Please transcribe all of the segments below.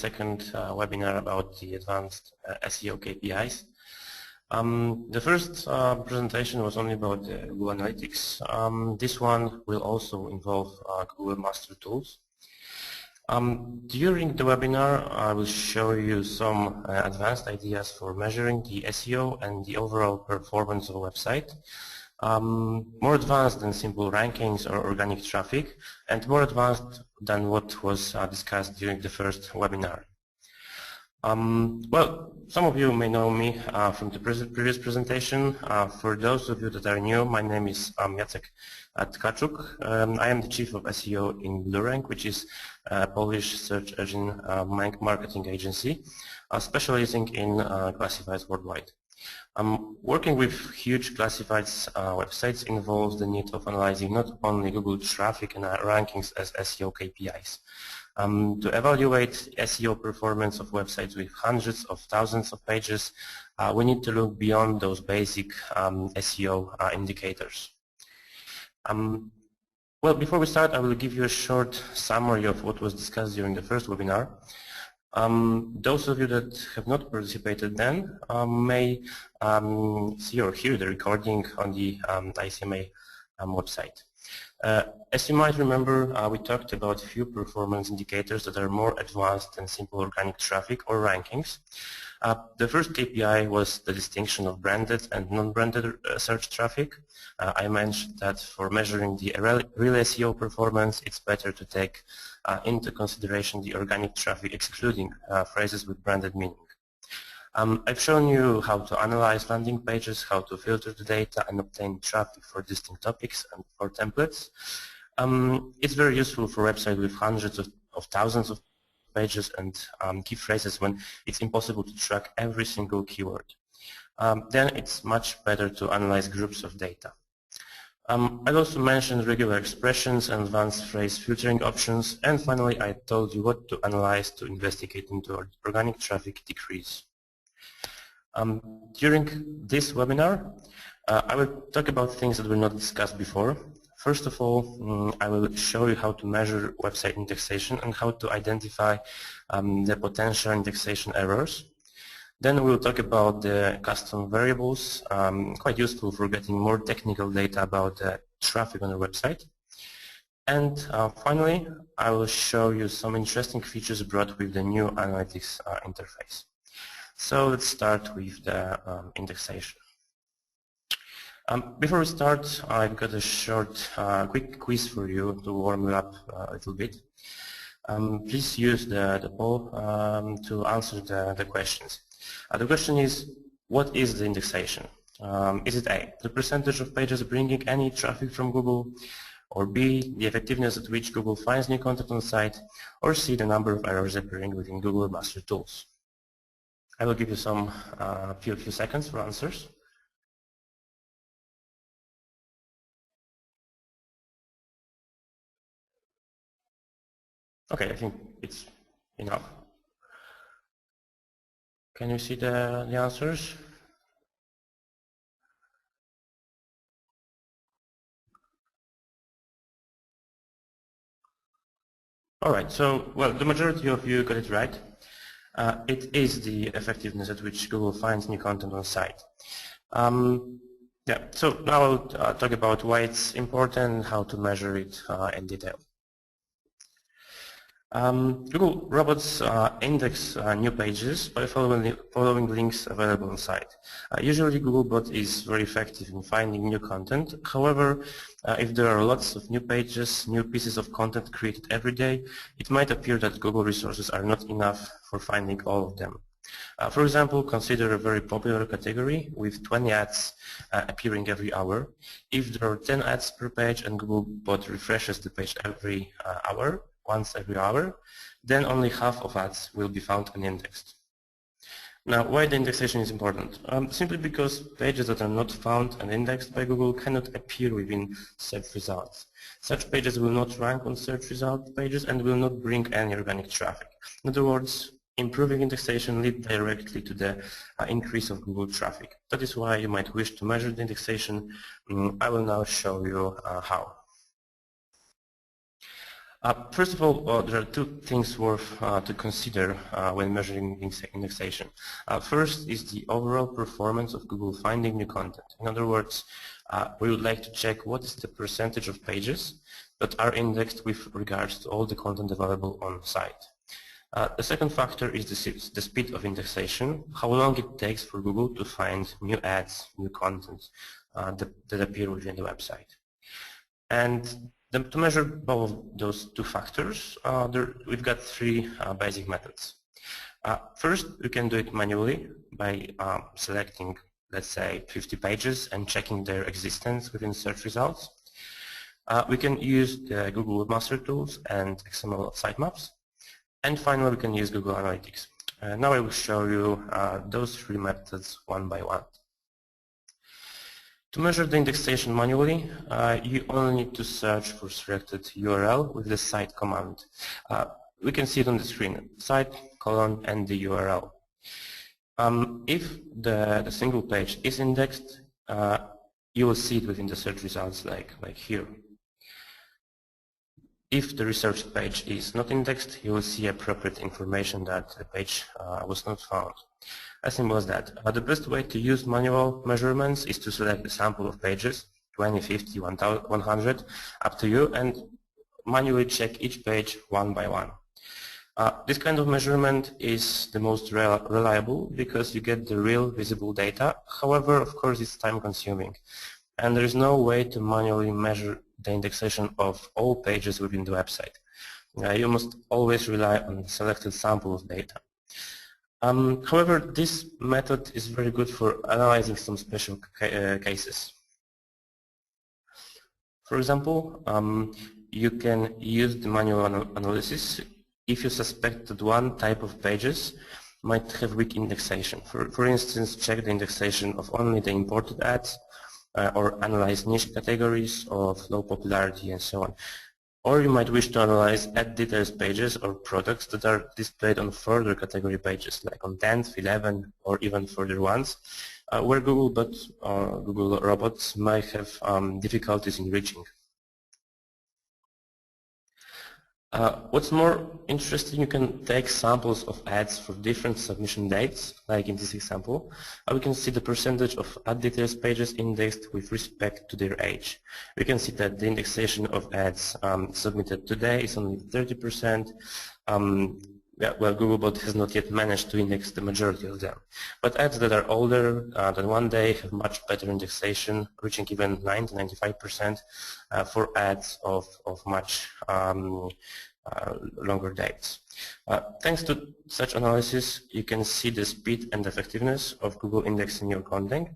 second webinar about the advanced SEO KPIs. The first presentation was only about Google Analytics. This one will also involve Google Master Tools. During the webinar, I will show you some advanced ideas for measuring the SEO and the overall performance of a website. More advanced than simple rankings or organic traffic, and more advanced than what was discussed during the first webinar. Well, some of you may know me from the previous presentation. For those of you that are new, my name is Jacek Tkaczuk. I am the Chief of SEO in BlueRank, which is a Polish search engine marketing agency, specializing in classifieds worldwide. Working with huge classifieds websites involves the need of analyzing not only Google traffic and rankings as SEO KPIs. To evaluate SEO performance of websites with hundreds of thousands of pages, we need to look beyond those basic SEO indicators. Well, before we start, I will give you a short summary of what was discussed during the first webinar. Those of you that have not participated then may see or hear the recording on the ICMA website. As you might remember, we talked about few performance indicators that are more advanced than simple organic traffic or rankings. The first KPI was the distinction of branded and non-branded search traffic. I mentioned that for measuring the real SEO performance, it's better to take into consideration the organic traffic excluding phrases with branded meaning. I've shown you how to analyze landing pages, how to filter the data and obtain traffic for distinct topics and for templates. It's very useful for websites with hundreds of thousands of pages and key phrases when it's impossible to track every single keyword. Then it's much better to analyze groups of data. I also mentioned regular expressions and advanced phrase filtering options, and finally I told you what to analyze to investigate into organic traffic decrease. During this webinar, I will talk about things that were not discussed before. First of all, I will show you how to measure website indexation and how to identify the potential indexation errors. Then we will talk about the custom variables, quite useful for getting more technical data about the traffic on the website. And finally, I will show you some interesting features brought with the new analytics interface. So let's start with the indexation. Before we start, I've got a short, quick quiz for you to warm you up a little bit. Please use the poll to answer the questions. The question is, what is the indexation? Is it A, the percentage of pages bringing any traffic from Google, or B, the effectiveness at which Google finds new content on the site, or C, the number of errors appearing within Google Master Tools? I will give you some few seconds for answers. Okay, I think it's enough. Can you see the answers? All right, so, well, the majority of you got it right. It is the effectiveness at which Google finds new content on the site. Yeah, so now I'll talk about why it's important and how to measure it in detail. Google robots index new pages by following links available on site. Usually Googlebot is very effective in finding new content. However, if there are lots of new pages, new pieces of content created every day, it might appear that Google resources are not enough for finding all of them. For example, consider a very popular category with 20 ads appearing every hour. If there are 10 ads per page and Googlebot refreshes the page once every hour, then only half of ads will be found and indexed. Now, why the indexation is important? Simply because pages that are not found and indexed by Google cannot appear within search results. Such pages will not rank on search result pages and will not bring any organic traffic. In other words, improving indexation leads directly to the increase of Google traffic. That is why you might wish to measure the indexation. I will now show you how. First of all, there are two things worth to consider when measuring indexation. First is the overall performance of Google finding new content. In other words, we would like to check what is the percentage of pages that are indexed with regards to all the content available on the site. The second factor is the speed of indexation, how long it takes for Google to find new ads, new content that appear within the website. And to measure both of those two factors, we've got three basic methods. First, we can do it manually by selecting, let's say, 50 pages and checking their existence within search results. We can use the Google Webmaster Tools and XML sitemaps. And finally, we can use Google Analytics. Now I will show you those three methods one by one. To measure the indexation manually, you only need to search for selected URL with the site command. We can see it on the screen, site, colon, and the URL. If the single page is indexed, you will see it within the search results like here. If the research page is not indexed, you will see appropriate information that the page was not found. As simple as that. The best way to use manual measurements is to select a sample of pages, 20, 50, 100, up to you, and manually check each page one by one. This kind of measurement is the most reliable because you get the real visible data. However, of course, it's time consuming. And there is no way to manually measure the indexation of all pages within the website. You must always rely on a selected sample of data. However, this method is very good for analyzing some special cases. For example, you can use the manual analysis if you suspect that one type of pages might have weak indexation. For instance, check the indexation of only the imported ads, or analyze niche categories of low popularity and so on. Or you might wish to analyze ad details pages or products that are displayed on further category pages, like on 10th, 11th, or even further ones, where Google bots or Google robots might have difficulties in reaching. What's more interesting, you can take samples of ads for different submission dates, like in this example. We can see the percentage of ad details pages indexed with respect to their age. We can see that the indexation of ads submitted today is only 30%. Well, Googlebot has not yet managed to index the majority of them. But ads that are older than 1 day have much better indexation, reaching even 90–95% for ads of much longer dates. Thanks to such analysis, you can see the speed and effectiveness of Google indexing your content,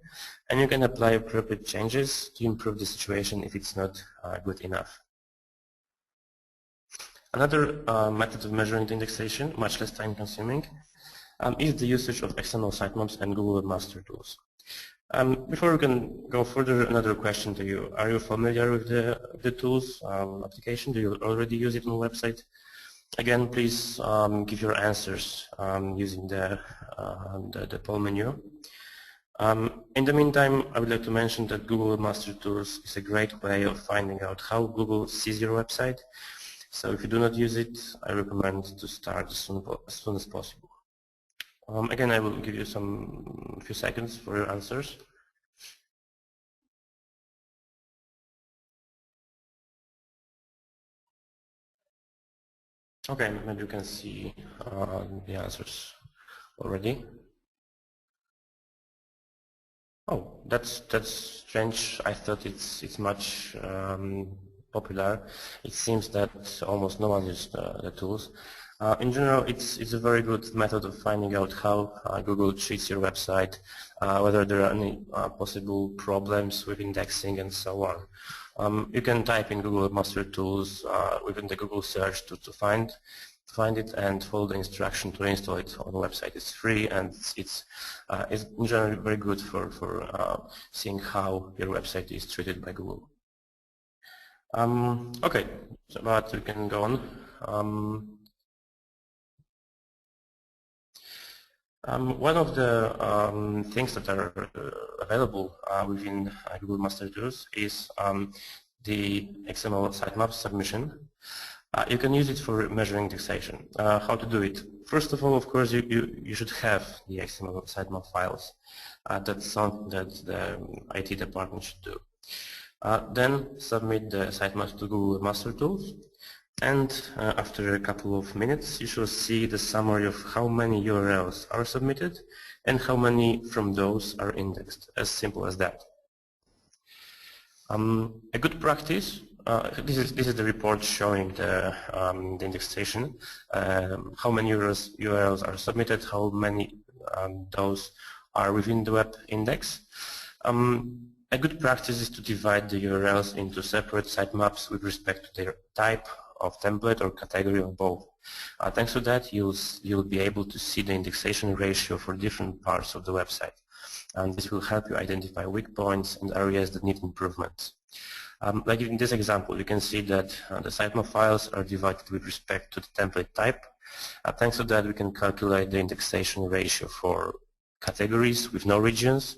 and you can apply appropriate changes to improve the situation if it's not good enough. Another method of measuring the indexation, much less time consuming, is the usage of XML sitemaps and Google Webmaster Tools. Before we can go further, another question to you. Are you familiar with the tools application? Do you already use it on the website? Again, please give your answers using the poll menu. In the meantime, I would like to mention that Google Webmaster Tools is a great way of finding out how Google sees your website. So if you do not use it, I recommend to start as soon as possible. Again, I will give you a few seconds for your answers. Okay, maybe you can see the answers already. Oh, that's strange. I thought it's much popular. It seems that almost no one uses the tools. In general, it's a very good method of finding out how Google treats your website, whether there are any possible problems with indexing and so on. You can type in Google Webmaster Tools within the Google search to find it and follow the instruction to install it on the website. It's free and it's in general very good for seeing how your website is treated by Google. Okay, so but we can go on. One of the things that are available within Google Master Tools is the XML sitemap submission. You can use it for measuring indexation. How to do it? First of all, of course, you should have the XML sitemap files. That's something that the IT department should do. Then submit the sitemaps to Google Master Tools, and after a couple of minutes you shall see the summary of how many URLs are submitted and how many from those are indexed. As simple as that. A good practice, this is the report showing the indexation, how many URLs are submitted, how many those are within the web index. A good practice is to divide the URLs into separate sitemaps with respect to their type of template or category or both. Thanks to that, you'll be able to see the indexation ratio for different parts of the website. And this will help you identify weak points and areas that need improvements. Like in this example, you can see that the sitemap files are divided with respect to the template type. Thanks to that, we can calculate the indexation ratio for categories with no regions,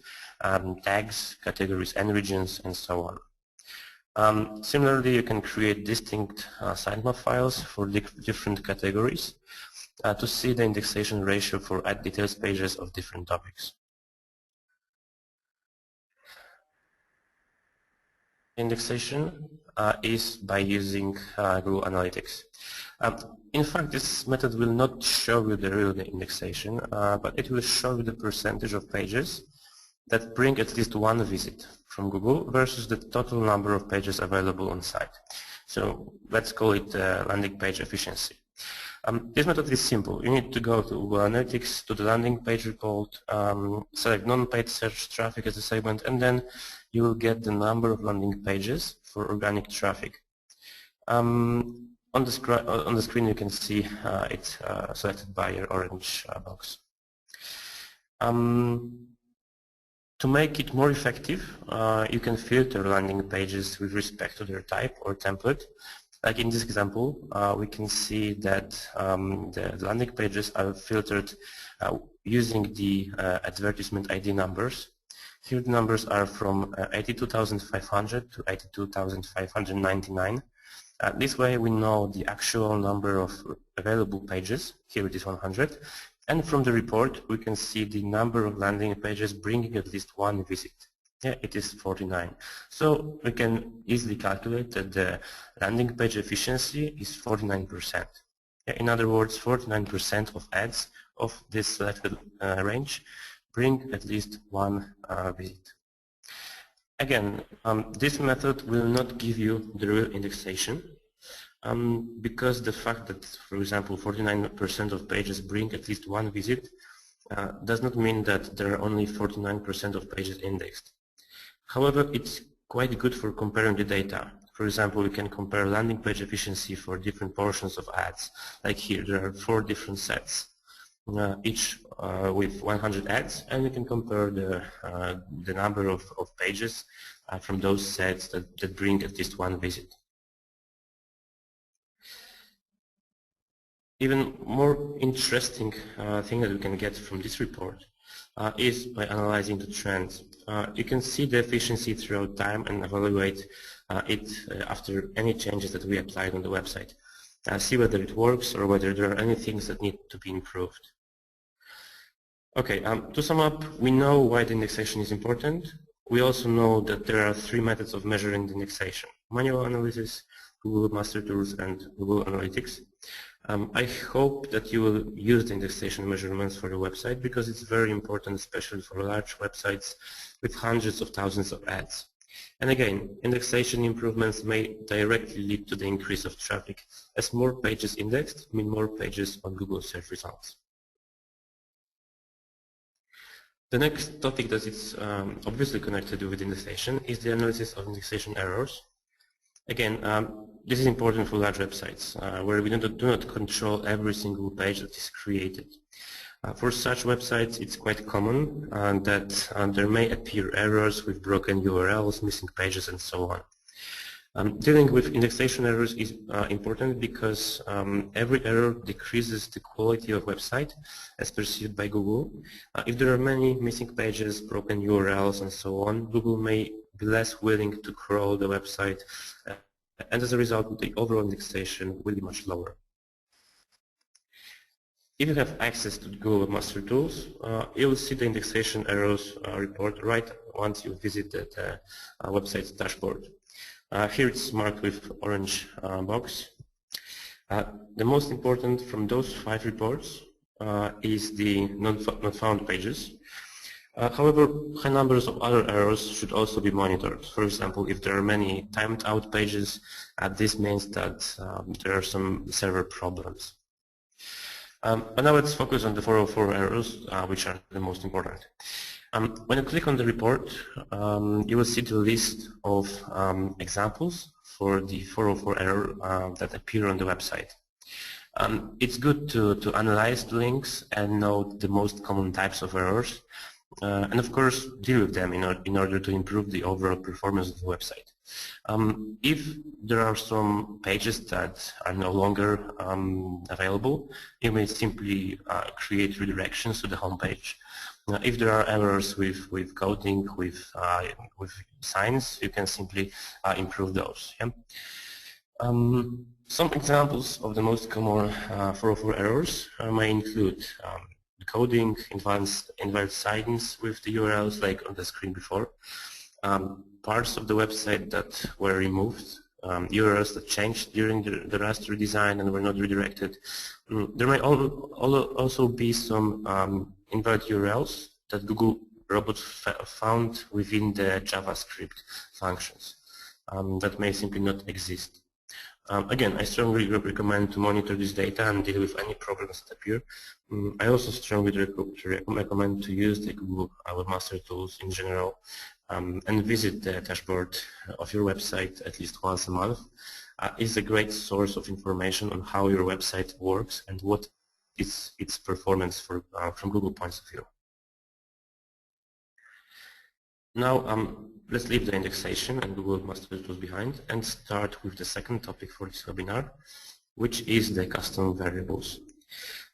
tags, categories and regions, and so on. Similarly, you can create distinct sitemap files for different categories to see the indexation ratio for add details pages of different topics. Indexation is by using Google Analytics. In fact, this method will not show you the real indexation, but it will show you the percentage of pages that bring at least one visit from Google versus the total number of pages available on site. So let's call it landing page efficiency. This method is simple. You need to go to Google Analytics, to the landing page report, select non-paid search traffic as a segment, and then you will get the number of landing pages for organic traffic. On the screen you can see it's selected by your orange box. To make it more effective, you can filter landing pages with respect to their type or template. Like in this example, we can see that the landing pages are filtered using the advertisement ID numbers. Here the numbers are from 82,500 to 82,599. This way we know the actual number of available pages. Here it is 100. And from the report we can see the number of landing pages bringing at least one visit. Yeah, it is 49. So we can easily calculate that the landing page efficiency is 49%. Yeah, in other words, 49% of ads of this selected range bring at least one visit. Again, this method will not give you the real indexation because the fact that, for example, 49% of pages bring at least one visit does not mean that there are only 49% of pages indexed. However, it's quite good for comparing the data. For example, we can compare landing page efficiency for different portions of ads. Like here, there are 4 different sets, each with 100 ads, and we can compare the number of pages from those sets that bring at least one visit. Even more interesting thing that we can get from this report is by analyzing the trends. You can see the efficiency throughout time and evaluate it after any changes that we applied on the website. See whether it works or whether there are any things that need to be improved. Okay, to sum up, we know why the indexation is important. We also know that there are 3 methods of measuring the indexation: manual analysis, Google Master Tools, and Google Analytics. I hope that you will use the indexation measurements for your website because it's very important, especially for large websites with hundreds of thousands of ads. And again, indexation improvements may directly lead to the increase of traffic, as more pages indexed mean more pages on Google search results. The next topic that is obviously connected with indexation is the analysis of indexation errors. Again, this is important for large websites where we do not control every single page that is created. For such websites, it's quite common that there may appear errors with broken URLs, missing pages, and so on. Dealing with indexation errors is important because every error decreases the quality of website as perceived by Google. If there are many missing pages, broken URLs, and so on, Google may be less willing to crawl the website and as a result the overall indexation will be much lower. If you have access to Google Webmaster Tools, you will see the indexation errors report right once you visit the website's dashboard. Here it's marked with orange box. The most important from those 5 reports is the not found pages. However, high numbers of other errors should also be monitored. For example, if there are many timed out pages, this means that there are some server problems. But now let's focus on the 404 errors, which are the most important. When you click on the report, you will see the list of examples for the 404 error that appear on the website. It's good to analyze the links and know the most common types of errors, and of course deal with them in order to improve the overall performance of the website. If there are some pages that are no longer available, you may simply create redirections to the home page. If there are errors with coding, with signs, you can simply improve those. Yeah? Some examples of the most common 404 errors may include coding, invalid signs with the URLs like on the screen before, parts of the website that were removed, URLs that changed during the last redesign and were not redirected. There may also be some invalid URLs that Google robots found within the JavaScript functions that may simply not exist. Again, I strongly recommend to monitor this data and deal with any problems that appear. I also strongly recommend to use the Google Webmaster Tools in general and visit the dashboard of your website at least once a month. It's a great source of information on how your website works and what is its performance from Google points of view. Now, let's leave the indexation and Google Webmaster Tools behind and start with the second topic for this webinar, which is the custom variables.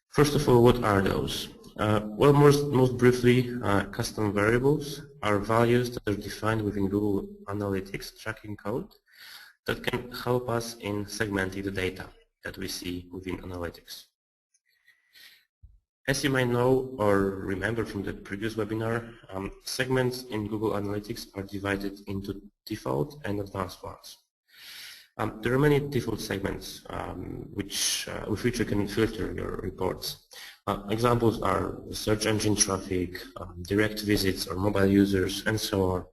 First of all, what are those? Well, most briefly, custom variables are values that are defined within Google Analytics tracking code that can help us in segmenting the data that we see within Analytics. As you might know or remember from the previous webinar, segments in Google Analytics are divided into default and advanced ones. There are many default segments with which you can filter your reports. Examples are search engine traffic, direct visits or mobile users, and so on.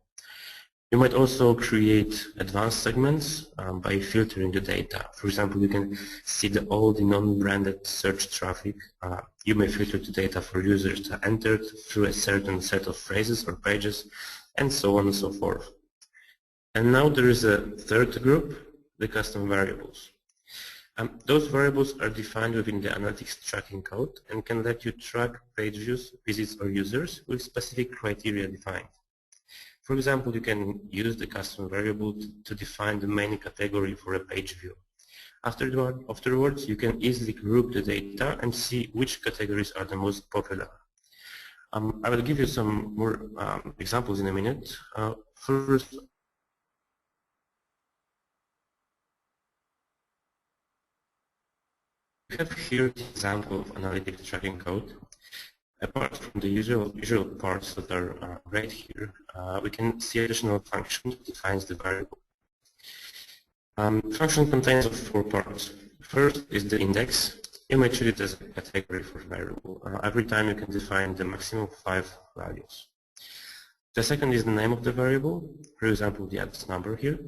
You might also create advanced segments by filtering the data. For example, you can see all the non-branded search traffic. You may filter the data for users that entered through a certain set of phrases or pages, and so on and so forth. And now there is a third group, the custom variables. Those variables are defined within the analytics tracking code and can let you track page views, visits, or users with specific criteria defined. For example, you can use the custom variable to define the main category for a page view. Afterwards, you can easily group the data and see which categories are the most popular. I will give you some more examples in a minute. First, we have here the example of analytics tracking code. Apart from the usual parts that are right here, we can see additional function that defines the variable. Function contains of 4 parts. First is the index. You may treat it as a category for variable. Every time you can define the maximum 5 values. The second is the name of the variable, for example the address number here.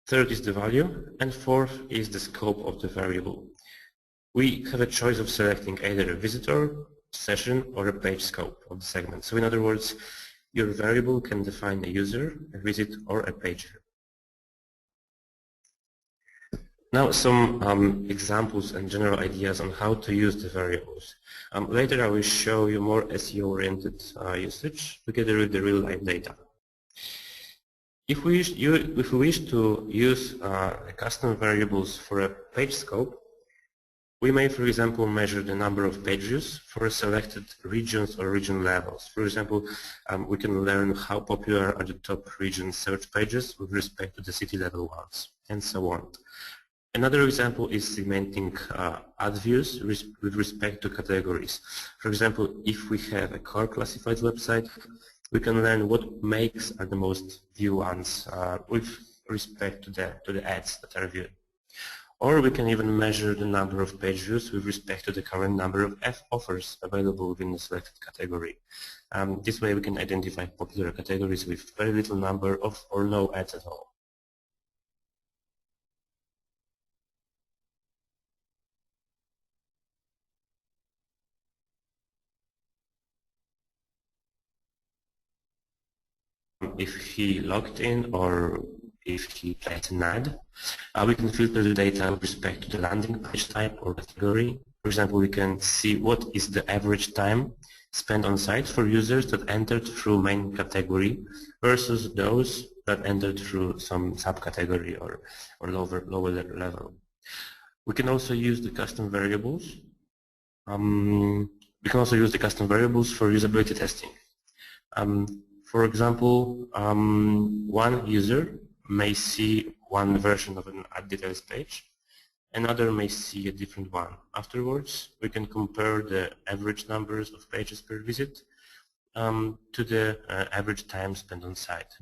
Third is the value, and fourth is the scope of the variable. We have a choice of selecting either a visitor, session, or a page scope of the segment. So in other words, your variable can define a user, a visit, or a page view. Now some examples and general ideas on how to use the variables. Later I will show you more SEO-oriented usage together with the real-life data. If we wish to use custom variables for a page scope, we may, for example, measure the number of page views for selected regions or region levels. For example, we can learn how popular are the top region search pages with respect to the city level ones. and so on. Another example is segmenting ad views with respect to categories. For example, if we have a car classified website, we can learn what makes are the most viewed ones with respect to the ads that are viewed. Or we can even measure the number of page views with respect to the current number of offers available within the selected category. This way we can identify popular categories with very little number of or no ads at all. If he logged in or if he placed an ad, we can filter the data with respect to the landing page type or category. For example, we can see what is the average time spent on site for users that entered through main category versus those that entered through some subcategory or lower level. We can also use the custom variables. We can also use the custom variables for usability testing. For example, one user may see one version of an ad details page, another may see a different one. Afterwards, we can compare the average numbers of pages per visit to the average time spent on site.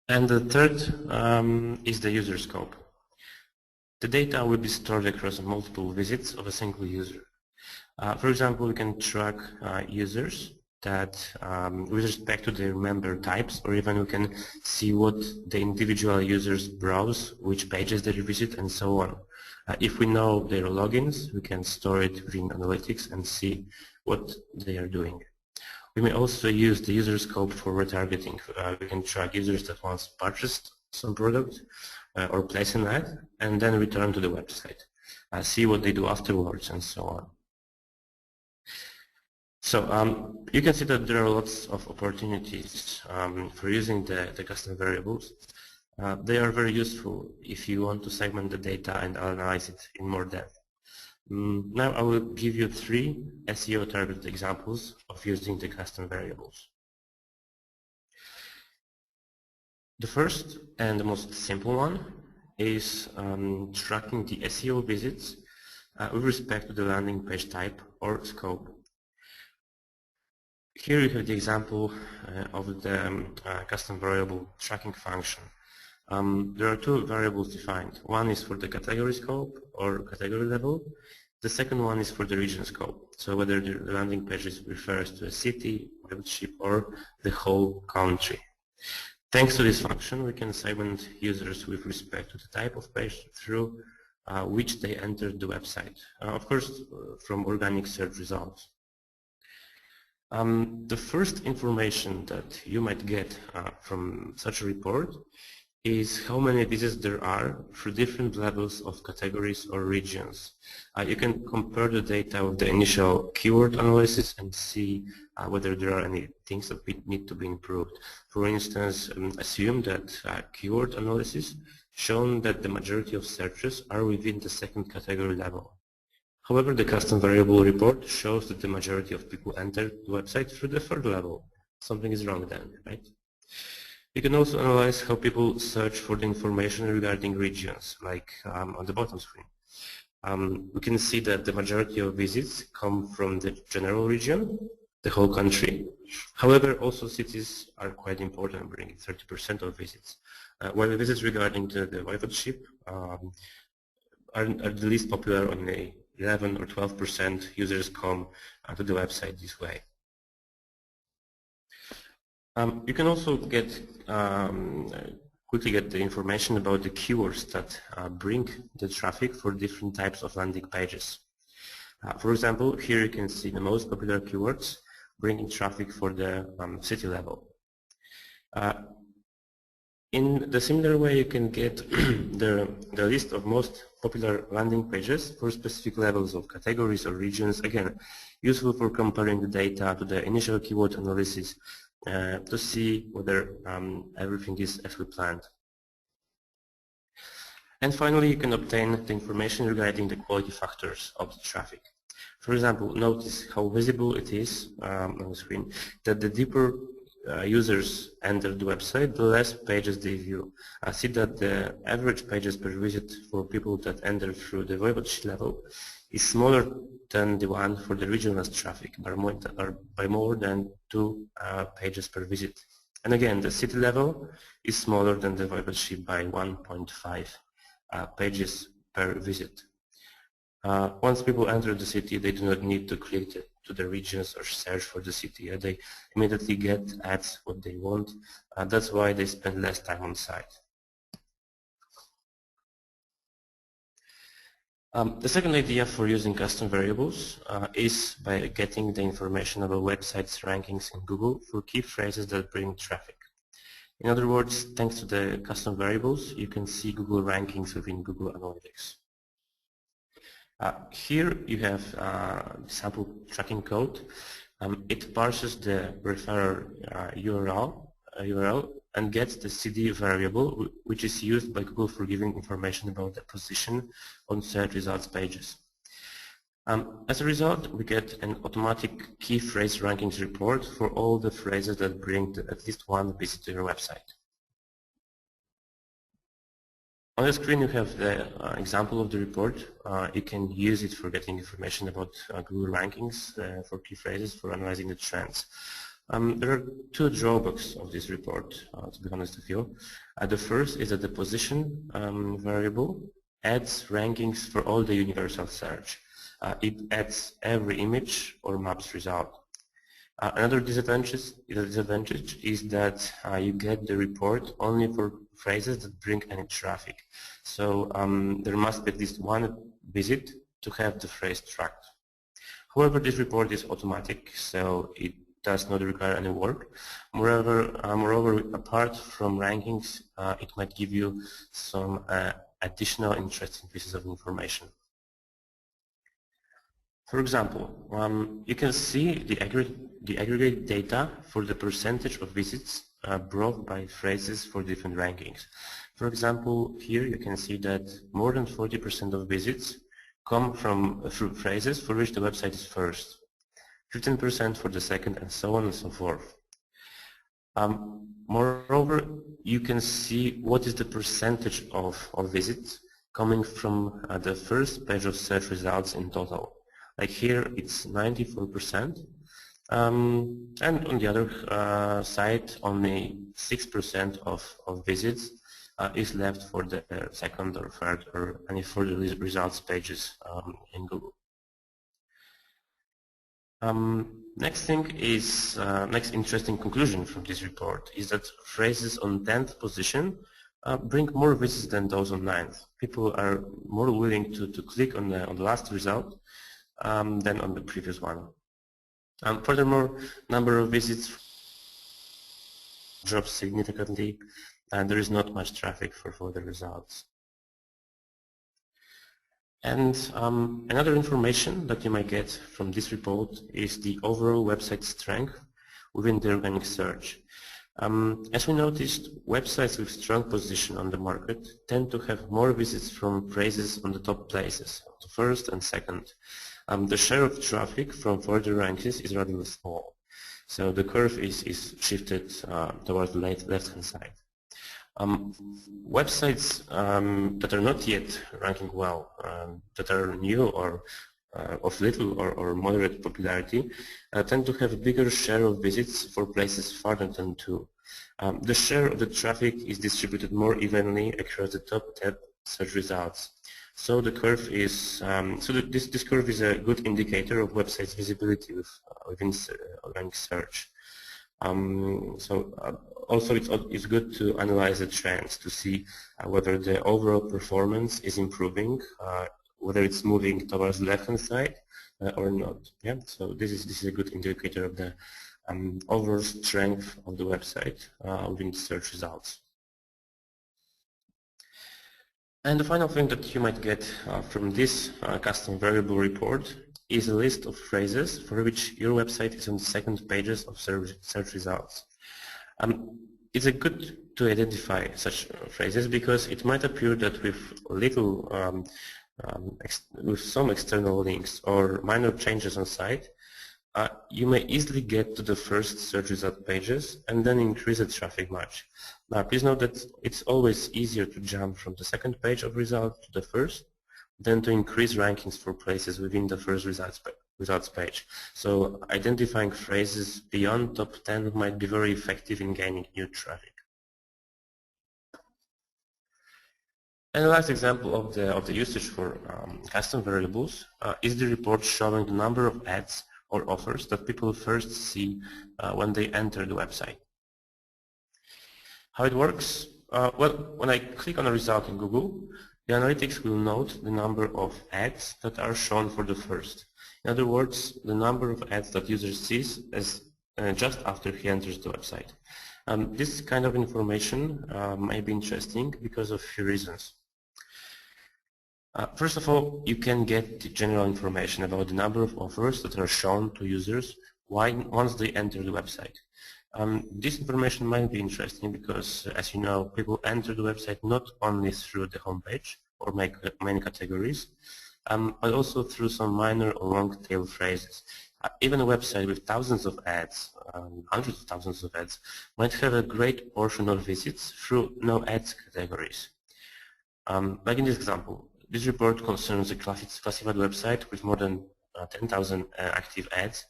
And the third is the user scope. The data will be stored across multiple visits of a single user. For example, we can track users that with respect to their member types, or even we can see what the individual users browse, which pages they visit, and so on. If we know their logins, we can store it within analytics and see what they are doing. We may also use the user scope for retargeting. We can track users that once purchased some product or place an ad and then return to the website, see what they do afterwards, and so on. So you can see that there are lots of opportunities for using the custom variables. They are very useful if you want to segment the data and analyze it in more depth. Now I will give you 3 SEO targeted examples of using the custom variables. The first and the most simple one is tracking the SEO visits with respect to the landing page type or scope. Here you have the example of the custom variable tracking function. There are 2 variables defined. One is for the category scope or category level. The second one is for the region scope. So whether the landing page refers to a city, township, or the whole country. Thanks to this function, we can segment users with respect to the type of page through which they entered the website. Of course, from organic search results. The first information that you might get from such a report is how many visits there are for different levels of categories or regions. You can compare the data with the initial keyword analysis and see whether there are any things that need to be improved. For instance, assume that keyword analysis shown that the majority of searches are within the second category level. However, the custom variable report shows that the majority of people entered the website through the third level. Something is wrong then, right? You can also analyze how people search for the information regarding regions, like on the bottom screen. We can see that the majority of visits come from the general region, the whole country. However, also cities are quite important, bringing 30% of visits. While the visits regarding the voivodeship are the least popular. Only 11 or 12% users come to the website this way. You can also quickly get the information about the keywords that bring the traffic for different types of landing pages. For example, here you can see the most popular keywords bringing traffic for the city level. In the similar way, you can get the list of most popular landing pages for specific levels of categories or regions. Again, useful for comparing the data to the initial keyword analysis to see whether everything is as we planned. And finally, you can obtain the information regarding the quality factors of the traffic. For example, notice how visible it is on the screen that the deeper users enter the website, the less pages they view. I see that the average pages per visit for people that enter through the Voivodeship level is smaller than the one for the regional traffic, by more than 2 pages per visit. And again, the city level is smaller than the Voivodeship by 1.5 pages per visit. Once people enter the city, they do not need to click to the regions or search for the city. They immediately get ads what they want. That's why they spend less time on site. The second idea for using custom variables is by getting the information about websites' rankings in Google for key phrases that bring traffic. In other words, thanks to the custom variables, you can see Google rankings within Google Analytics. Here you have sample tracking code. It parses the referrer URL and gets the CD variable, which is used by Google for giving information about the position on search results pages. As a result, we get an automatic key phrase rankings report for all the phrases that bring at least one visit to your website. On the screen you have the example of the report. You can use it for getting information about Google rankings for key phrases, for analyzing the trends. There are 2 drawbacks of this report, to be honest with you. The first is that the position variable adds rankings for all the universal search. It adds every image or maps result. Another disadvantage is that you get the report only for phrases that bring any traffic. So there must be at least one visit to have the phrase tracked. However, this report is automatic, so it does not require any work. Moreover, apart from rankings, it might give you some additional interesting pieces of information. For example, you can see the aggregate data for the percentage of visits brought by phrases for different rankings. For example, here you can see that more than 40% of visits come through phrases for which the website is first, 15% for the second, and so on and so forth. Moreover, you can see what is the percentage of visits coming from the first page of search results in total. Like here, it's 94%, and on the other side, only 6% of visits is left for the second or third or any further results pages in Google. Next interesting conclusion from this report is that phrases on 10th position bring more visits than those on 9th. People are more willing to click on the last result than on the previous one. Furthermore, number of visits drops significantly, and there is not much traffic for further results. And another information that you might get from this report is the overall website strength within the organic search. As we noticed, websites with strong position on the market tend to have more visits from phrases on the top places, the first and second. The share of traffic from further rankings is rather small, so the curve is shifted towards the left-hand side. Websites that are not yet ranking well, that are new or of little or moderate popularity, tend to have a bigger share of visits for places farther than 2. The share of the traffic is distributed more evenly across the top 10 search results. So the curve is this curve is a good indicator of websites' visibility within organic search. Also it's good to analyze the trends to see whether the overall performance is improving, whether it's moving towards the left-hand side or not. Yeah, so this is a good indicator of the overall strength of the website within the search results. And the final thing that you might get from this custom variable report is a list of phrases for which your website is on the second pages of search results. It's good to identify such phrases because it might appear that with with some external links or minor changes on site, you may easily get to the first search result pages and then increase the traffic much. Now please note that it's always easier to jump from the second page of result to the first than to increase rankings for places within the first results page. So identifying phrases beyond top 10 might be very effective in gaining new traffic. And the last example of the usage for custom variables is the report showing the number of ads or offers that people first see when they enter the website. How it works? Well, when I click on a result in Google, the analytics will note the number of ads that are shown for the first. In other words, the number of ads that user sees as just after he enters the website. This kind of information may be interesting because of a few reasons. First of all, you can get general information about the number of offers that are shown to users once they enter the website. This information might be interesting because, as you know, people enter the website not only through the homepage or main categories, but also through some minor or long-tail phrases. Even a website with thousands of ads, hundreds of thousands of ads, might have a great portion of visits through no ads categories. Like in this example, this report concerns a classified website with more than 10,000 active ads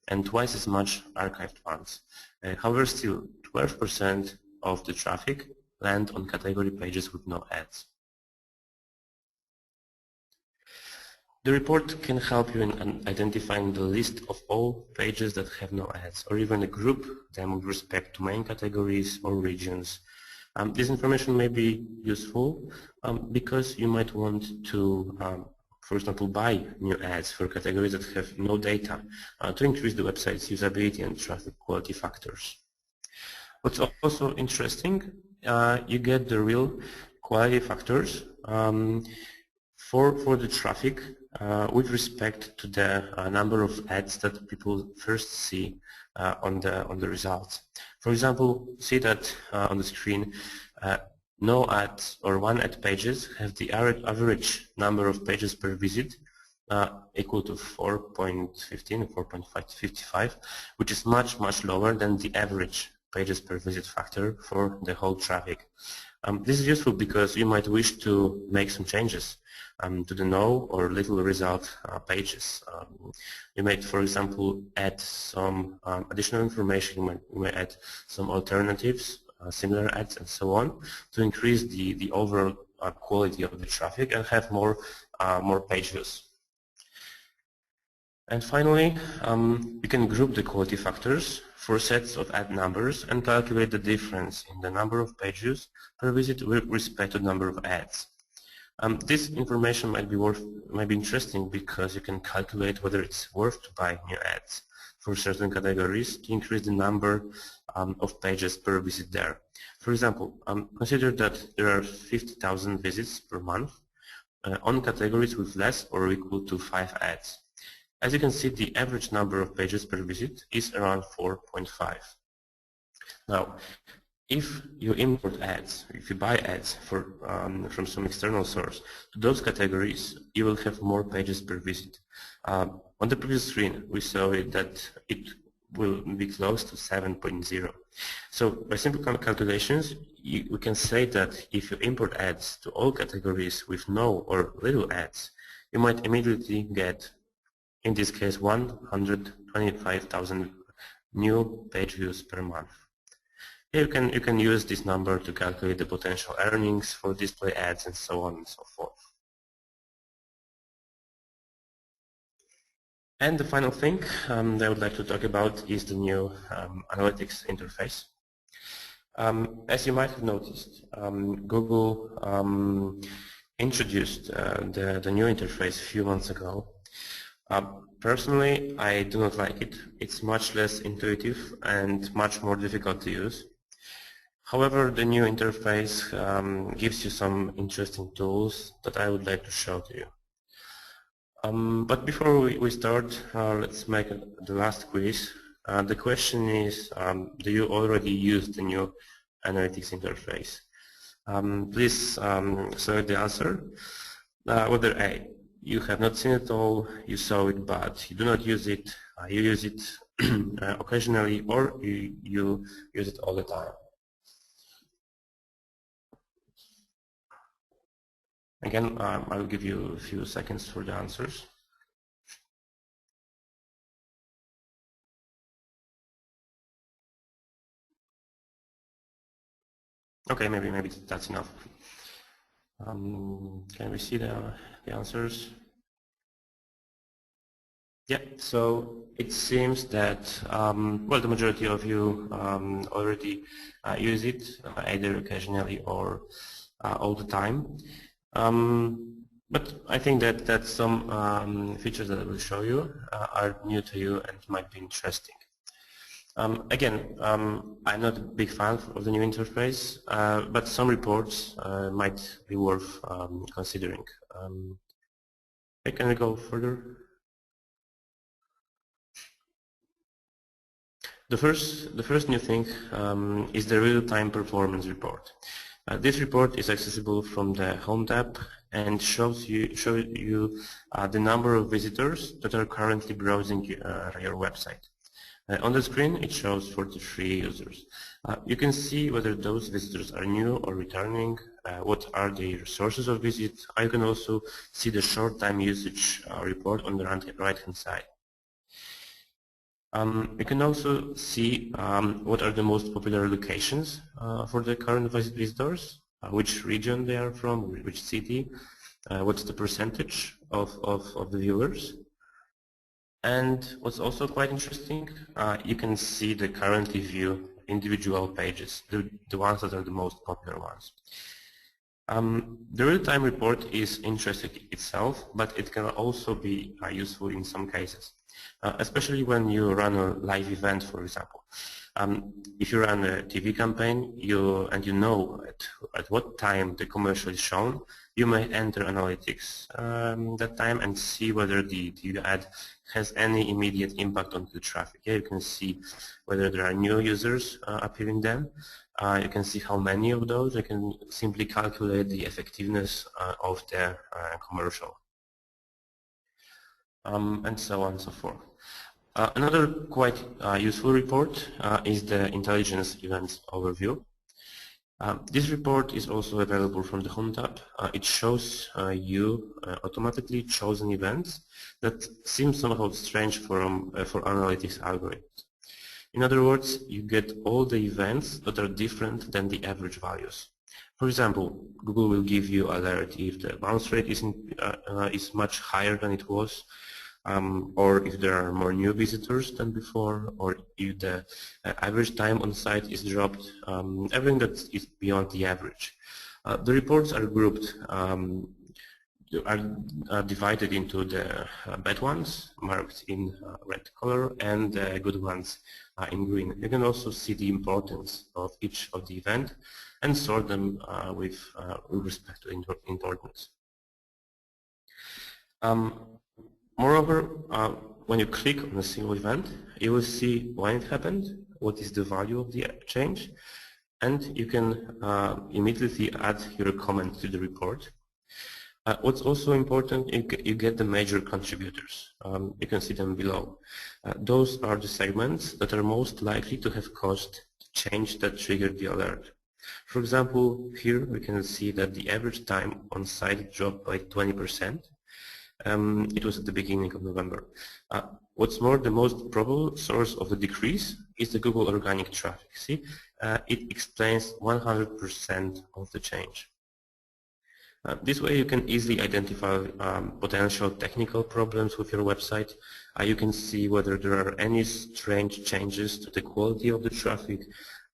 and twice as much archived ones. However, still 12% of the traffic land on category pages with no ads. The report can help you in identifying the list of all pages that have no ads, or even group them with respect to main categories or regions. This information may be useful because you might want to, for example, buy new ads for categories that have no data to increase the website's usability and traffic quality factors. What's also interesting, you get the real quality factors for the traffic with respect to the number of ads that people first see on the results. For example, see that on the screen, no ads or one ad pages have the average number of pages per visit equal to 4.15 or 4.55, which is much lower than the average pages per visit factor for the whole traffic. This is useful because you might wish to make some changes to the no or little result pages. You might, for example, add some additional information. You may add some alternatives, similar ads, and so on, to increase the overall quality of the traffic and have more page views. And finally, you can group the quality factors for sets of ad numbers and calculate the difference in the number of page views per visit with respect to the number of ads. This information might be interesting because you can calculate whether it's worth to buy new ads for certain categories to increase the number of pages per visit there. For example, consider that there are 50,000 visits per month on categories with less or equal to 5 ads. As you can see, the average number of pages per visit is around 4.5. Now, if you import ads, if you buy ads from some external source to those categories, you will have more pages per visit. On the previous screen, we saw that it will be close to 7.0. So by simple calculations, we can say that if you import ads to all categories with no or little ads, you might immediately get, in this case, 125,000 new page views per month. You can use this number to calculate the potential earnings for display ads and so on and so forth. And the final thing that I would like to talk about is the new analytics interface. As you might have noticed, Google introduced the new interface a few months ago. Personally, I do not like it. It's much less intuitive and much more difficult to use. However, the new interface gives you some interesting tools that I would like to show to you. But before we start, let's make the last quiz. The question is, do you already use the new analytics interface? Please select the answer. Whether A, you have not seen it all, you saw it but you do not use it, you use it occasionally, or you use it all the time. Again, I will give you a few seconds for the answers. Okay, maybe that's enough. Can we see the answers? Yeah, so it seems that, well, the majority of you already use it, either occasionally or all the time. But I think that some features that I will show you are new to you and might be interesting. Again, I'm not a big fan of the new interface, but some reports might be worth considering. Can we go further? The first new thing is the real-time performance report. This report is accessible from the Home tab and shows you the number of visitors that are currently browsing your website. On the screen it shows 43 users. You can see whether those visitors are new or returning, what are their sources of visit. You can also see the short time usage report on the right-hand side. You can also see what are the most popular locations for the current visitors, which region they are from, which city, what's the percentage of the viewers. And what's also quite interesting, you can see the currently view individual pages, the ones that are the most popular ones. The real-time report is interesting itself, but it can also be useful in some cases. Especially when you run a live event, for example. If you run a TV campaign and you know at what time the commercial is shown, you may enter analytics that time and see whether the ad has any immediate impact on the traffic. Yeah, you can see whether there are new users appearing then. You can see how many of those. You can simply calculate the effectiveness of the commercial. And so on and so forth. Another quite useful report is the Intelligence Events Overview. This report is also available from the Home tab. It shows you automatically chosen events that seem somehow strange for analytics algorithms. In other words, you get all the events that are different than the average values. For example, Google will give you alert if the bounce rate is much higher than it was, or if there are more new visitors than before, or if the average time on site is dropped, everything that is beyond the average. The reports are grouped, are divided into the bad ones, marked in red color, and the good ones in green. You can also see the importance of each of the event and sort them with respect to importance. Moreover, when you click on a single event, you will see when it happened, what is the value of the change, and you can immediately add your comment to the report. What's also important, you get the major contributors. You can see them below. Those are the segments that are most likely to have caused the change that triggered the alert. For example, here we can see that the average time on site dropped by 20%. It was at the beginning of November. What's more, the most probable source of the decrease is the Google organic traffic. See, it explains 100% of the change. This way you can easily identify potential technical problems with your website. You can see whether there are any strange changes to the quality of the traffic,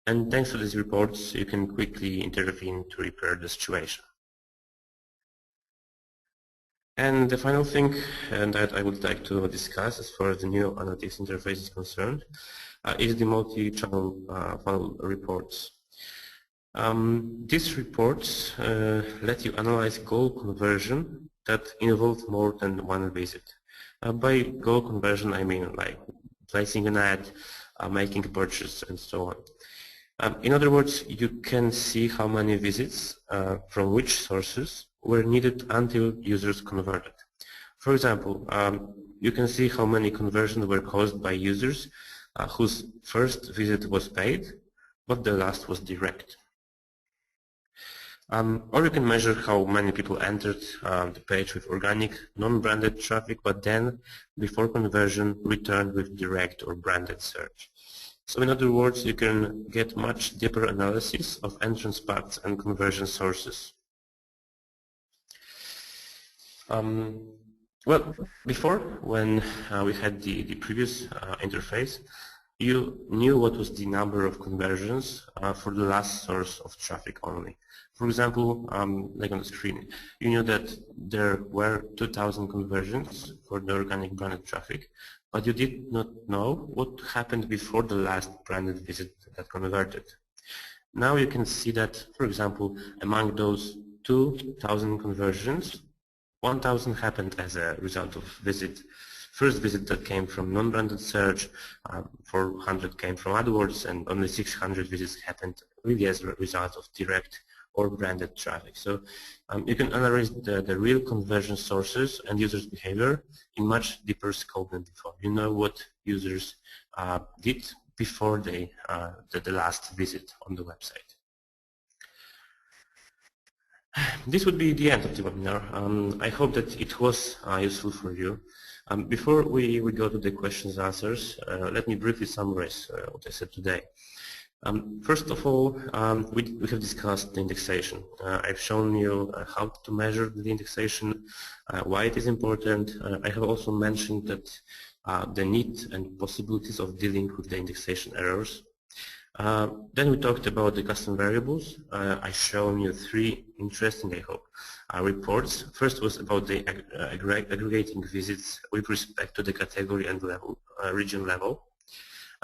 and thanks to these reports you can quickly intervene to repair the situation. And the final thing that I would like to discuss as far as the new analytics interface is concerned is the multi-channel funnel reports. These reports let you analyze goal conversion that involve more than one visit. By goal conversion I mean like placing an ad, making a purchase, and so on. In other words, you can see how many visits from which sources were needed until users converted. For example, you can see how many conversions were caused by users whose first visit was paid, but the last was direct. Or you can measure how many people entered the page with organic, non-branded traffic, but then, before conversion, returned with direct or branded search. So in other words, you can get much deeper analysis of entrance paths and conversion sources. Well, before, when we had the previous interface, you knew what was the number of conversions for the last source of traffic only. For example, like on the screen, you knew that there were 2,000 conversions for the organic branded traffic, but you did not know what happened before the last branded visit that converted. Now you can see that, for example, among those 2,000 conversions, 1,000 happened as a result of first visit that came from non-branded search, 400 came from AdWords, and only 600 visits happened really as a result of direct or branded traffic. So you can analyze the real conversion sources and users' behavior in much deeper scope than before. You know what users did before the last visit on the website. This would be the end of the webinar. I hope that it was useful for you. Before we go to the questions and answers, let me briefly summarize what I said today. First of all, we have discussed the indexation. I've shown you how to measure the indexation, why it is important. I have also mentioned that the need and possibilities of dealing with the indexation errors. Then we talked about the custom variables. I've shown you 3 interesting, I hope, reports. First was about the aggregating visits with respect to the category and level, region level.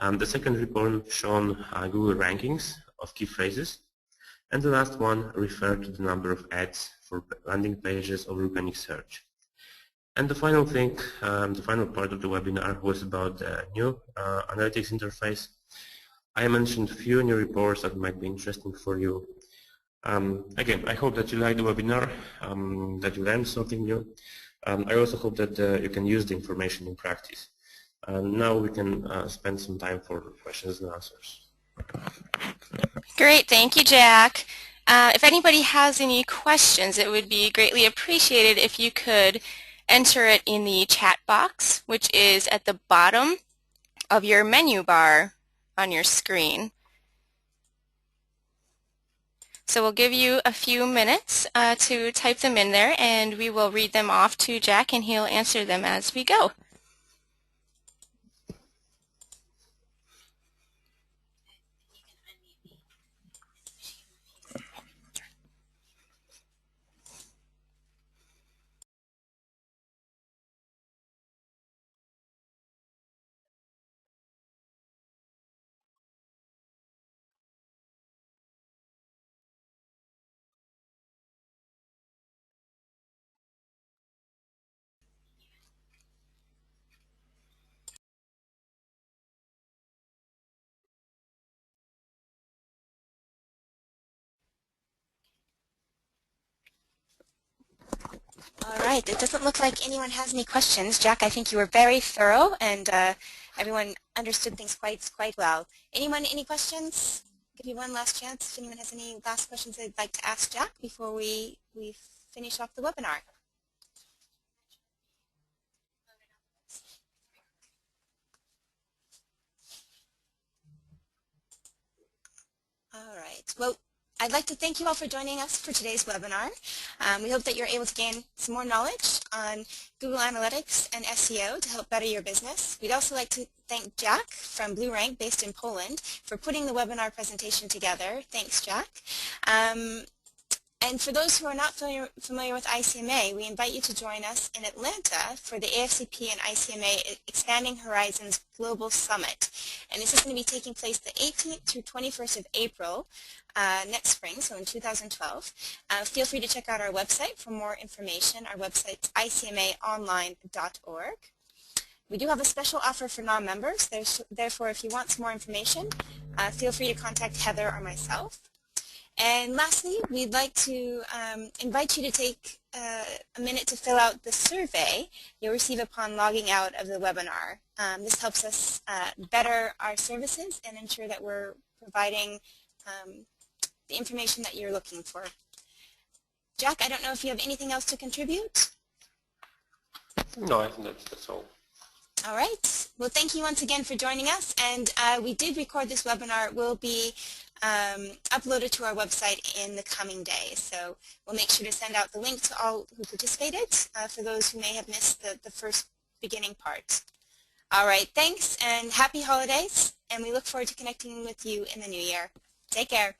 The second report shown Google rankings of key phrases. And the last one referred to the number of ads for landing pages or organic search. And the final thing, the final part of the webinar was about the new analytics interface. I mentioned a few new reports that might be interesting for you. Again, I hope that you liked the webinar, that you learned something new. I also hope that you can use the information in practice. Now we can spend some time for questions and answers. Great, thank you, Jack. If anybody has any questions, it would be greatly appreciated if you could enter it in the chat box, which is at the bottom of your menu bar on your screen. So we'll give you a few minutes to type them in there, and we will read them off to Jack, and he'll answer them as we go. All right, it doesn't look like anyone has any questions. Jack, I think you were very thorough, and everyone understood things quite well. Anyone, any questions? Give you one last chance if anyone has any last questions they'd like to ask Jack before we finish off the webinar. All right. Well, I'd like to thank you all for joining us for today's webinar. We hope that you're able to gain some more knowledge on Google Analytics and SEO to help better your business. We'd also like to thank Jack from Blue Rank, based in Poland, for putting the webinar presentation together. Thanks, Jack. And for those who are not familiar with ICMA, we invite you to join us in Atlanta for the AFCP and ICMA Expanding Horizons Global Summit. And this is going to be taking place the 18th through 21st of April next spring, so in 2012. Feel free to check out our website for more information. Our website's icmaonline.org. We do have a special offer for non-members. Therefore, if you want some more information, feel free to contact Heather or myself. And lastly, we'd like to invite you to take a minute to fill out the survey you'll receive upon logging out of the webinar. This helps us better our services and ensure that we're providing the information that you're looking for. Jack, I don't know if you have anything else to contribute? No, I think that's all. All right. Well, thank you once again for joining us. And we did record this webinar. It will be uploaded to our website in the coming days. So we'll make sure to send out the link to all who participated for those who may have missed the first beginning part. All right. Thanks and happy holidays. And we look forward to connecting with you in the new year. Take care.